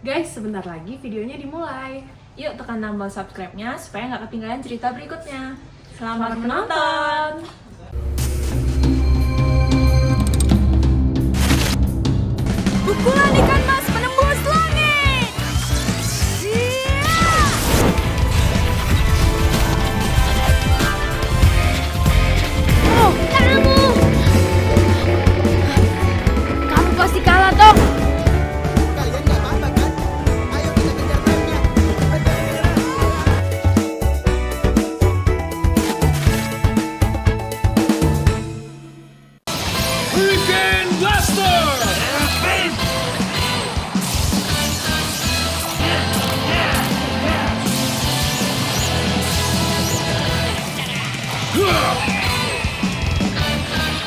Guys, sebentar lagi videonya dimulai. Yuk tekan tombol subscribe-nya supaya nggak ketinggalan cerita berikutnya. Selamat menonton! Pukulan ikan mas menembus langit! Oh, kamu pasti kalah, Tom. Kalian nggak apa-apa kan? Ayo kita kejar timenya. Hurricane Blaster!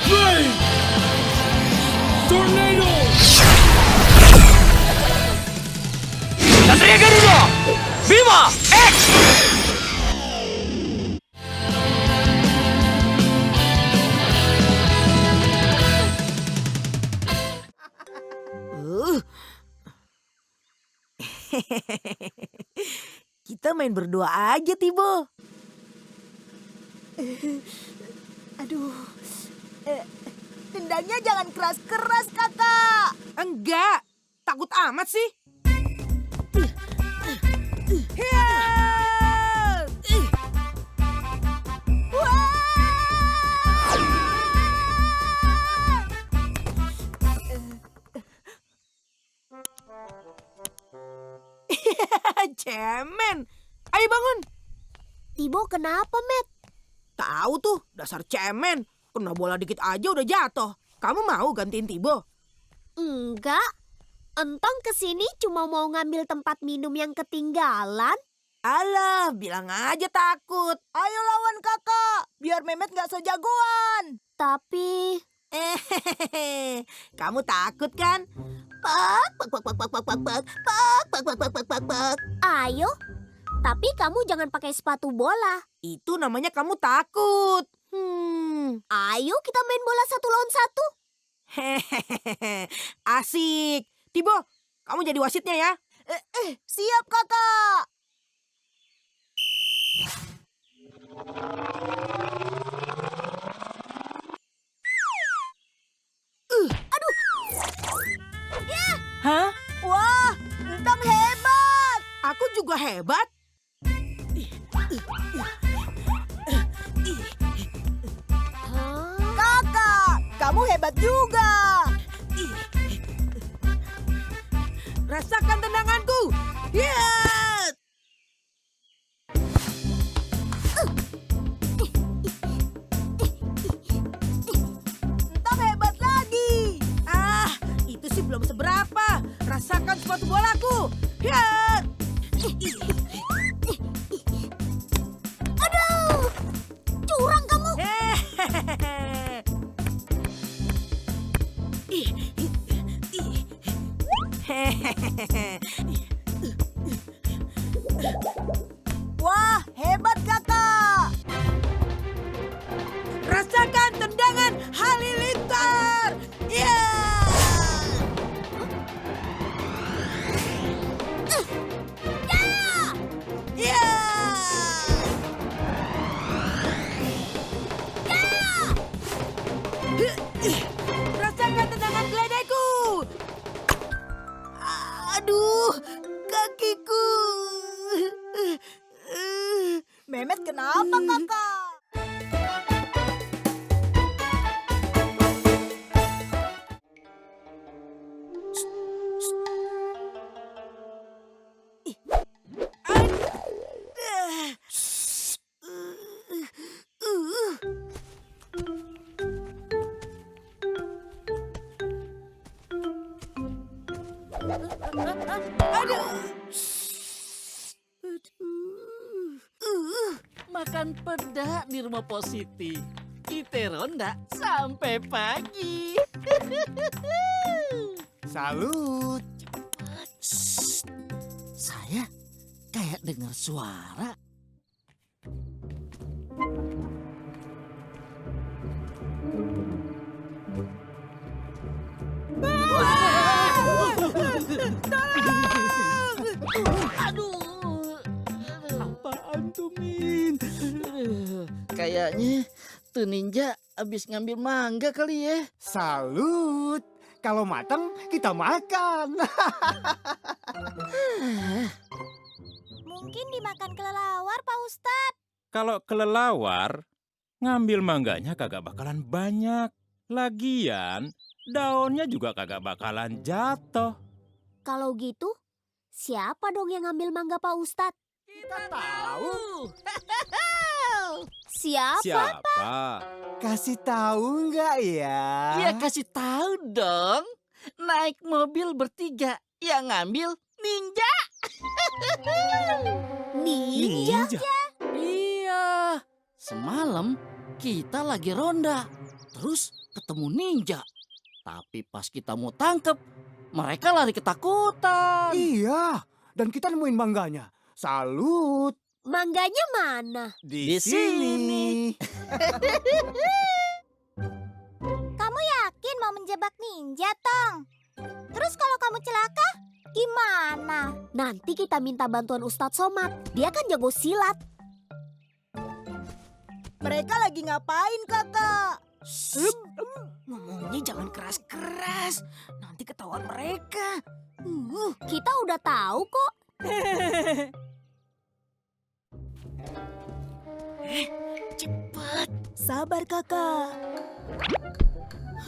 Flame! Tornado! Satria Garuda! Bima X! Kita main berdua aja, Tibo. Aduh. Tendangnya jangan keras-keras, Kakak. Enggak, takut amat sih. Cemen, ayo bangun. Tibo kenapa, Met? Tahu tuh, dasar cemen. Kena bola dikit aja udah jatuh. Kamu mau gantiin Tibo? Enggak. Entong kesini cuma mau ngambil tempat minum yang ketinggalan. Alah, bilang aja takut. Ayo lawan kakak, biar Memet nggak so jagoan. Tapi... Kamu takut kan? Ayo, tapi kamu jangan pakai sepatu bola. Itu namanya kamu takut. Ayo kita main bola 1 lawan 1. Asik. Tibo, kamu jadi wasitnya ya. Siap kakak. Hah? Wah, Entong hebat. Aku juga hebat. Kakak, kamu hebat juga. Rasakan tendanganku. Ya! Entong hebat lagi. Ah, itu sih belum seberapa. Rasakan sepatu bolaku. Ya! Aduh, curang kamu. Wah, hebat kakak. Rasakan tendangan halilintar. Ya! Ya! Rasakan tendangan geledekku. Aduh, kakiku. Memet kenapa kakak? Makan peda di rumah Positi. Kita ronda sampai pagi. Salut. Saya kayak dengar suara. Kayaknya tuh ninja abis ngambil mangga kali ya. Salut. Kalau matang kita makan. Mungkin dimakan kelelawar, Pak Ustadz. Kalau kelelawar, ngambil mangganya kagak bakalan banyak. Lagian, daunnya juga kagak bakalan jatuh. Kalau gitu, siapa dong yang ngambil mangga Pak Ustadz? Kita tahu. Siapa? Kasih tahu nggak ya? Ya kasih tahu dong. Naik mobil bertiga, yang ngambil ninja. Ninja? Iya. Semalam kita lagi ronda, terus ketemu ninja. Tapi pas kita mau tangkep, mereka lari ketakutan. Iya. Dan kita nemuin mangganya. Salut. Mangganya mana? Di sini. Kamu yakin mau menjebak ninja, Tong? Terus kalau kamu celaka, gimana? Nanti kita minta bantuan Ustadz Somad. Dia kan jago silat. Mereka lagi ngapain, Kakak? Ngomongnya jangan keras-keras, nanti ketahuan mereka. Kita udah tahu kok. Cepat. Sabar, Kakak.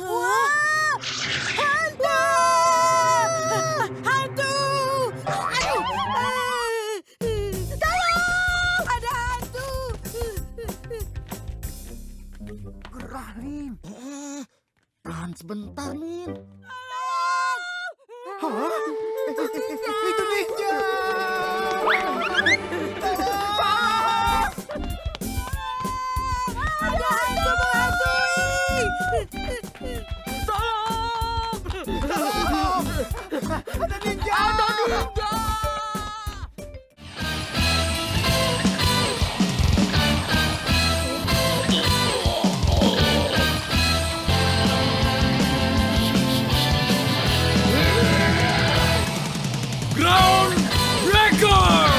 Wah! Hantu! Hantu! Aduh! Tolong! Ada hantu! Gerah, Rin. Tahan sebentar, Min. Hah? Itu ninja. Ada hantu menghantui! Ada ninja. Ground Breaker!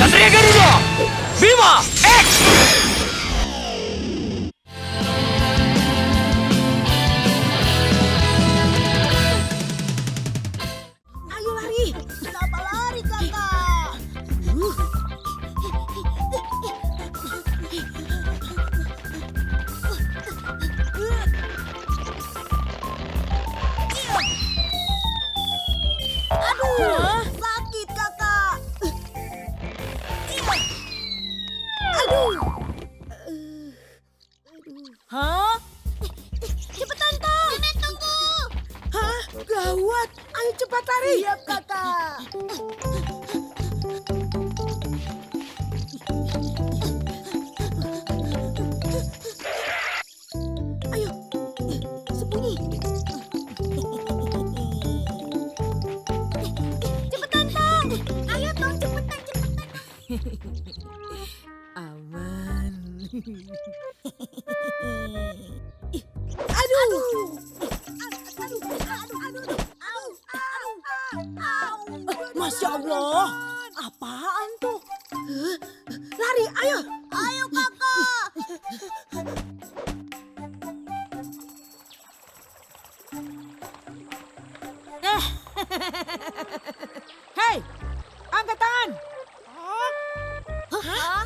Satria Garuda! Bima X! Ayo lari! Kenapa lari, Kakak? Aduh! Sakit, Kakak! Aduh! Hah? Cepetan, Tong. Nenek, tunggu. Hah? Gawat! Ayo cepat lari! Siap, Kakak! Ayo, sembunyi! Cepetan, Tong. Ayo, Tong, cepetan. Aman. Aduh! Masya Allah, apaan tuh? Lari, ayo! Ayo, Kakak! Hei, angkat tangan! Hah?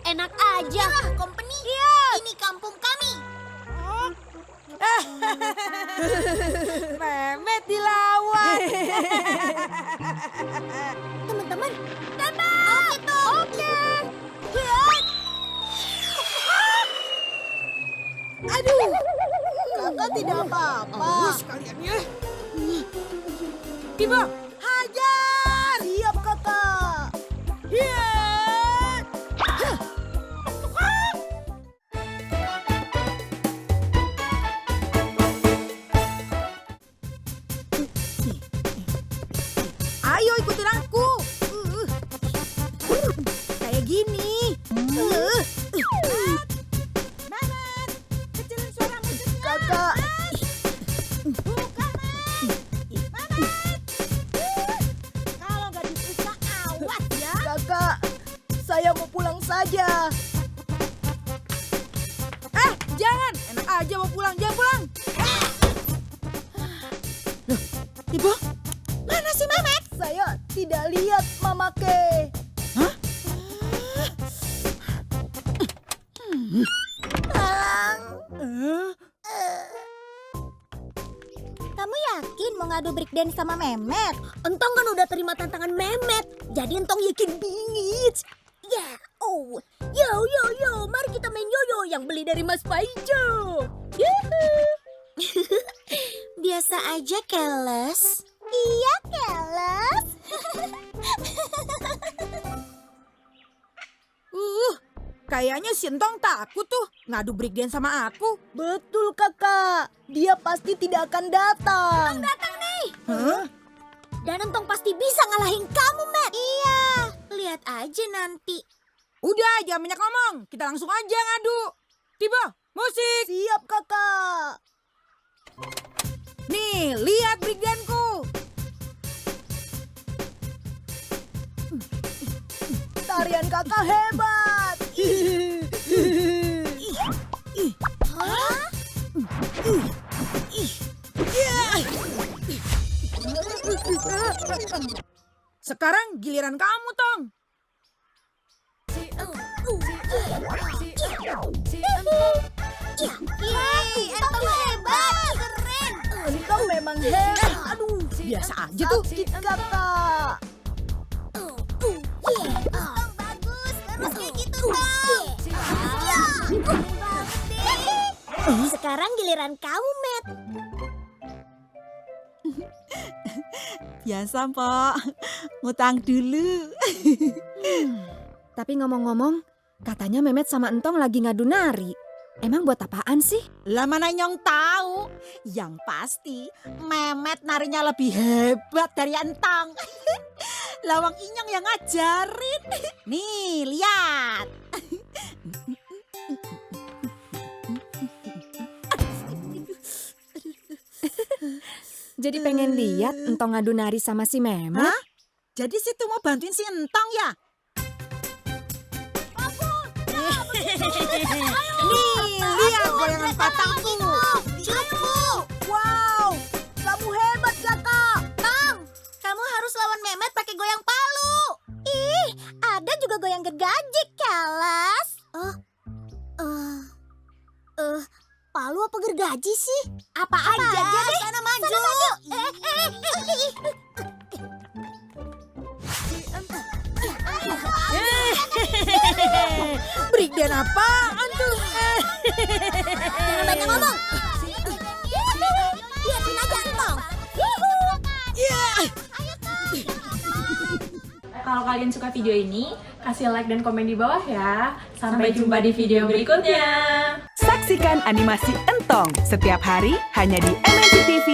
Enak aja. Company. Ini kampung kami. Memet dilawan. Teman-teman, tembak. Oke. Aduh, Kakak tidak apa-apa. Sekalian ya. Bima, hajar. Siap, Kakak. Iya. Ayo ikutin aku. Kayak gini. Mamat, kecilin suara musiknya. Kakak. Bukan, Mamat. aja mau pulang, jangan pulang. Loh, Ibu, mana si Memet? Saya tidak lihat Mamake. Hah? Kamu yakin mau ngadu breakdance sama Memet? Entong kan udah terima tantangan Memet, jadi Entong yakin bingit. Ya, oh, yo, mari kita main yoyo yang beli dari Mas Paijo. Biasa aja, Keles. Iya, Keles. Kayaknya si Entong takut tuh ngadu breakdance sama aku. Betul, Kakak. Dia pasti tidak akan datang. Entong datang nih. Hah? Dan Entong pasti bisa ngalahin kamu, Matt. Iya, lihat aja nanti. Udah, jangan banyak ngomong. Kita langsung aja ngadu. Tiba, musik. Siap, Kakak. Nih, lihat breakdance-ku. Tarian Kakak hebat. Hah? Sekarang giliran kamu, Tong. Entong hebat. Keren. Entong memang hebat. Aduh, Biasa aja tuh. Kakak. Entong bagus. Terus kayak gitu, Tong. Sekarang giliran kamu, Matt. Biasa, Pak. Ngutang dulu. Tapi ngomong-ngomong, katanya Memet sama Entong lagi ngadu nari. Emang buat apaan sih? Lah mana Nyong tahu. Yang pasti Memet narinya lebih hebat dari Entong. Lawang Inyong yang ngajarin. Nih, lihat. Jadi pengen lihat Entong ngadu nari sama si Memet? Hah? Jadi situ mau bantuin si Entong ya? Nih, lihat goyangan patahku. Wow, kamu hebat, Kakak. Tang, kamu harus lawan Memet pakai goyang palu. Ih, ada juga goyang gergaji, Kelas. Palu apa gergaji sih? Apa aja deh. Sana maju. Breakdance apaan tuh? Jangan banyak ngomong. Lihatin aja, Entong. Kalau kalian suka video ini, kasih like dan komen di bawah ya. Sampai jumpa di video berikutnya. Saksikan animasi Entong setiap hari hanya di MNC TV.